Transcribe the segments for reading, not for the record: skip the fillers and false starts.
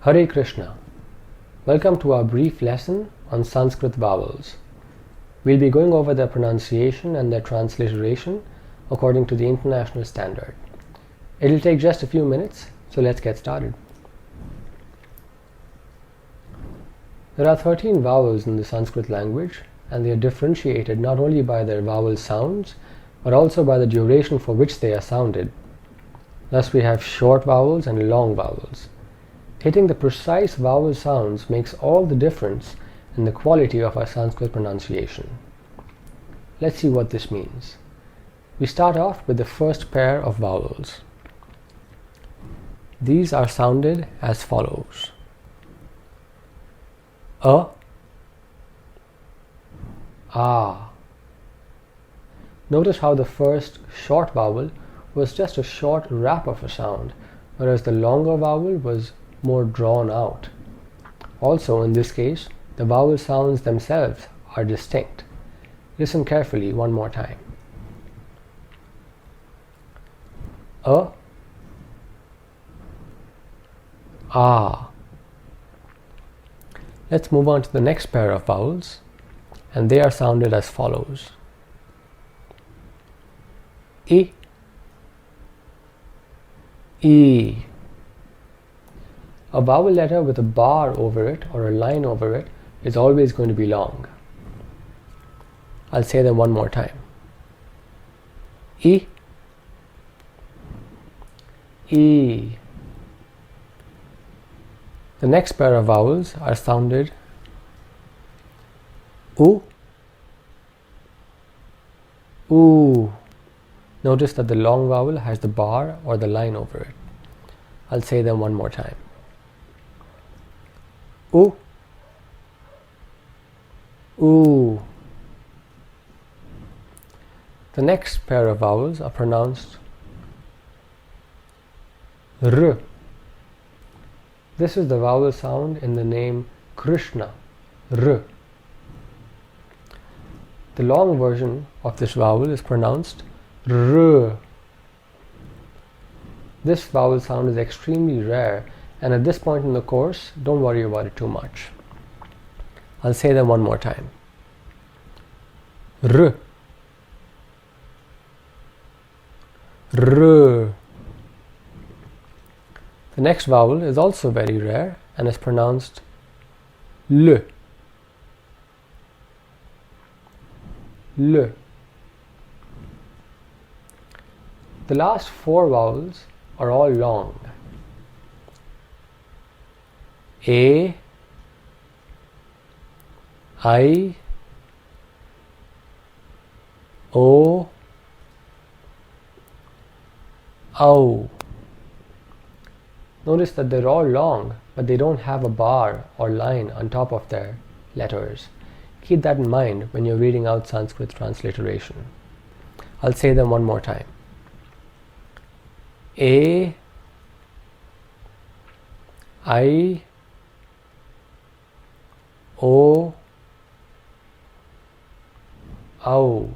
Hare Krishna. Welcome to our brief lesson on Sanskrit vowels. We'll be going over their pronunciation and their transliteration according to the international standard. It'll take just a few minutes, so let's get started. There are 13 vowels in the Sanskrit language, and they are differentiated not only by their vowel sounds, but also by the duration for which they are sounded. Thus we have short vowels and long vowels. Hitting the precise vowel sounds makes all the difference in the quality of our Sanskrit pronunciation. Let's see what this means. We start off with the first pair of vowels. These are sounded as follows. A, ah. Notice how the first short vowel was just a short rap of a sound, whereas the longer vowel was more drawn out. Also, in this case, the vowel sounds themselves are distinct. Listen carefully one more time. A, ah. Let's move on to the next pair of vowels, and they are sounded as follows. I, E. A vowel letter with a bar over it or a line over it is always going to be long. I'll say them one more time. I, E. The next pair of vowels are sounded U, Oo. Notice that the long vowel has the bar or the line over it. I'll say them one more time. U, Oo. The next pair of vowels are pronounced R. This is the vowel sound in the name Krishna, R. The long version of this vowel is pronounced R. This vowel sound is extremely rare, and at this point in the course, don't worry about it too much. I'll say them one more time. R. R. The next vowel is also very rare and is pronounced L. L. The last four vowels are all long. A, I, O, Ow. Notice that they're all long, but they don't have a bar or line on top of their letters. Keep that in mind when you're reading out Sanskrit transliteration. I'll say them one more time. A, I, O, Ow.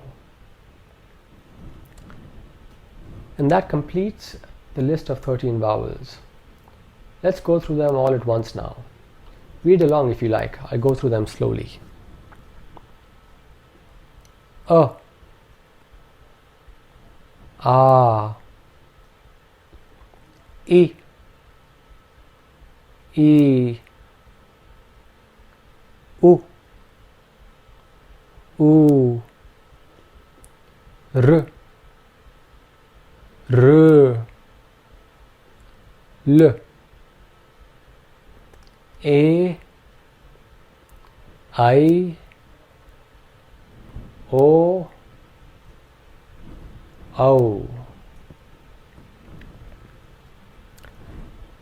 And that completes the list of 13 vowels. Let's go through them all at once now. Read along if you like. I'll go through them slowly. A, ah. I, E, U, Oo, R, R, L, A, I, O, Ow.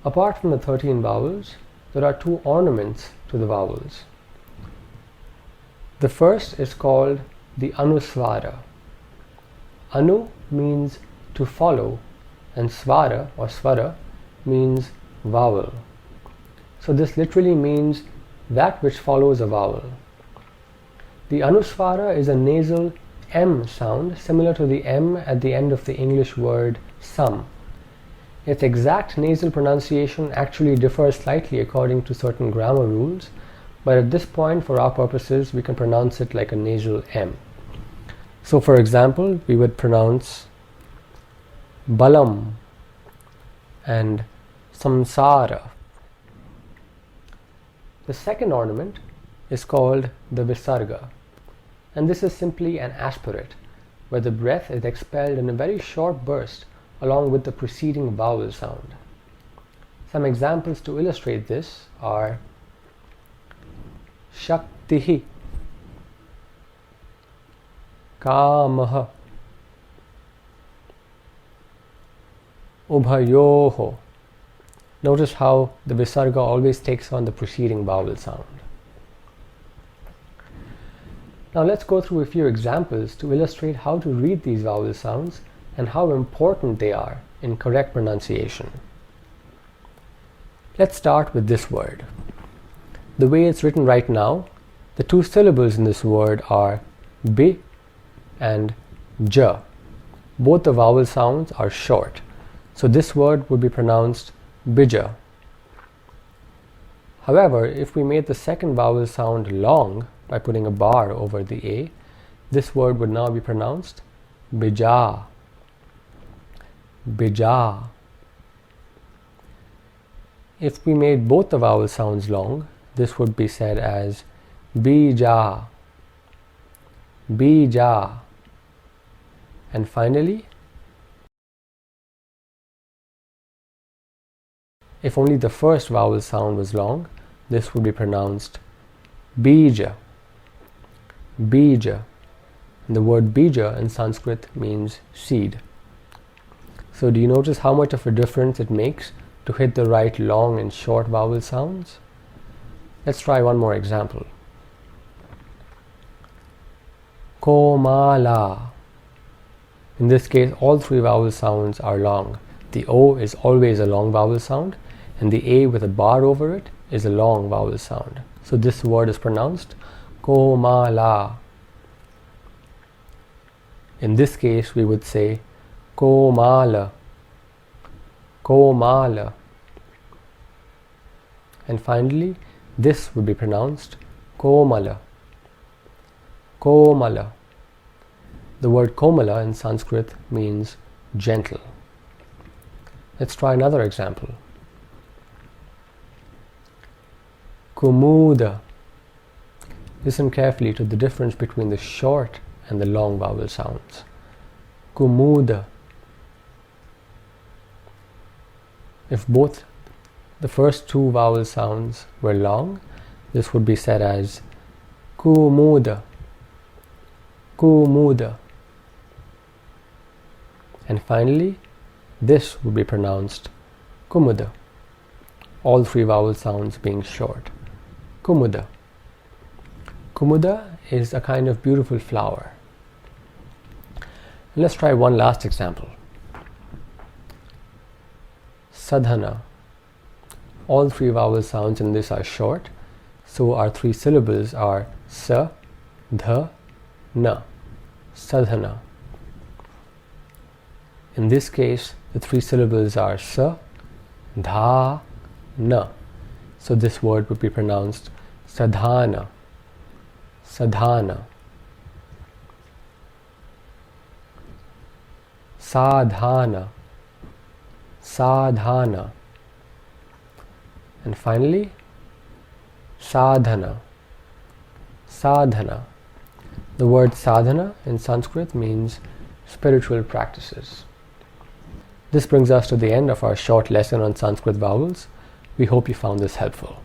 Apart from the 13 vowels, there are two ornaments to the vowels. The first is called the Anuswara. Anu means to follow, and Swara or Swara means vowel. So this literally means that which follows a vowel. The Anuswara is a nasal M sound similar to the M at the end of the English word some. Its exact nasal pronunciation actually differs slightly according to certain grammar rules, but at this point, for our purposes, we can pronounce it like a nasal M. So for example, we would pronounce balam and samsara. The second ornament is called the visarga, and this is simply an aspirate, where the breath is expelled in a very short burst along with the preceding vowel sound. Some examples to illustrate this are Shaktihi, Kamaha, Ubhayoho. Notice how the visarga always takes on the preceding vowel sound. Now let's go through a few examples to illustrate how to read these vowel sounds and how important they are in correct pronunciation. Let's start with this word. The way it's written right now, the two syllables in this word are bi and ja. Both the vowel sounds are short, so this word would be pronounced bija. However, if we made the second vowel sound long by putting a bar over the A, this word would now be pronounced bija. Bija. If we made both the vowel sounds long, this would be said as bija. Bija. And finally, if only the first vowel sound was long, this would be pronounced bija. Bija. And the word bija in Sanskrit means seed. So do you notice how much of a difference it makes to hit the right long and short vowel sounds? Let's try one more example. Komala. In this case, all three vowel sounds are long. The O is always a long vowel sound, and the A with a bar over it is a long vowel sound. So this word is pronounced Komala. In this case, we would say Komala. Komala. And finally, this would be pronounced Komala. Komala. The word Komala in Sanskrit means gentle. Let's try another example. Kumuda. Listen carefully to the difference between the short and the long vowel sounds. Kumuda. If both the first two vowel sounds were long, this would be said as kumuda. Kumuda. And finally, this would be pronounced kumuda. All three vowel sounds being short. Kumuda. Kumuda is a kind of beautiful flower. And let's try one last example. Sadhana. All three vowel sounds in this are short, so our three syllables are sa, dha, na. Sadhana. In this case, the three syllables are sa, dha, na. So this word would be pronounced sadhana. Sadhana. Sadhana. Sadhana. And finally, sadhana. Sadhana. The word sadhana in Sanskrit means spiritual practices. This brings us to the end of our short lesson on Sanskrit vowels. We hope you found this helpful.